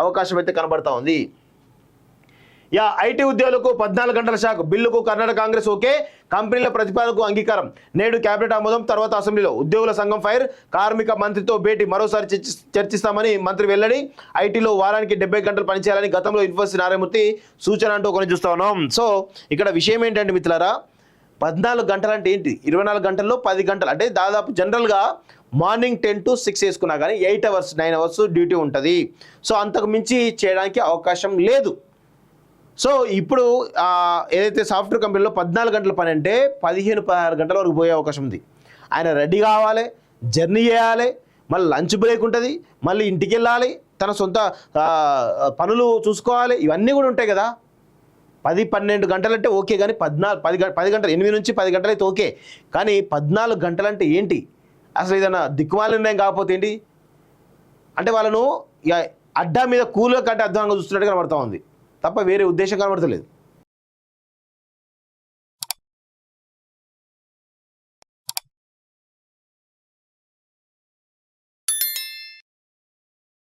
అవకాశం అయితే కనబడతా ఉంది. ఐటీ ఉద్యోగులకు 14 గంటల షాక్ బిల్లుకు కర్ణాటక కాంగ్రెస్ ఓకే, కంపెనీల ప్రతిపాదనకు అంగీకారం, నేడు కేబినెట్ ఆమోదం, తర్వాత అసెంబ్లీలో ఉద్యోగుల సంఘం ఫైర్, కార్మిక మంత్రితో భేటీ, మరోసారి చర్చిస్తామని మంత్రి వెల్లడి, ఐటీలో వారానికి 70 గంటలు పనిచేయాలని గతంలో ఇన్ఫోసిస్ నారాయణమూర్తి సూచన అంటూ కొన్ని చూస్తా ఉన్నాం. సో ఇక్కడ విషయం ఏంటంటే మిత్రులారా, 14 గంటలు అంటే ఏంటి, 24 గంటల్లో 10 గంటలు అంటే దాదాపు జనరల్గా మార్నింగ్ 10 to 6 వేసుకున్నా కానీ 8 hours 9 hours డ్యూటీ ఉంటుంది. సో అంతకు మించి చేయడానికి అవకాశం లేదు. సో ఇప్పుడు ఏదైతే సాఫ్ట్వేర్ కంపెనీలో 14 గంటల పని అంటే 15-16 గంటల వరకు పోయే అవకాశం ఉంది. ఆయన రెడీ కావాలి, జర్నీ చేయాలి, మళ్ళీ లంచ్ బ్రేక్ ఉంటుంది, మళ్ళీ ఇంటికి వెళ్ళాలి, తన సొంత పనులు చూసుకోవాలి, ఇవన్నీ కూడా ఉంటాయి కదా. 10-12 గంటలు అంటే ఓకే, కానీ 10 గంటలు 8 నుంచి 10 గంటలు అయితే ఓకే, కానీ 14 గంటలు అంటే ఏంటి? అసలు ఏదైనా దిక్కుమాల నిర్ణయం కాకపోతే ఏంటి అంటే వాళ్ళను అడ్డా మీద కూలుగా కంటే అధ్వానంగా చూస్తున్నట్టుగా కనబడతా ఉంది తప్ప వేరే ఉద్దేశం కనబడతలేదు.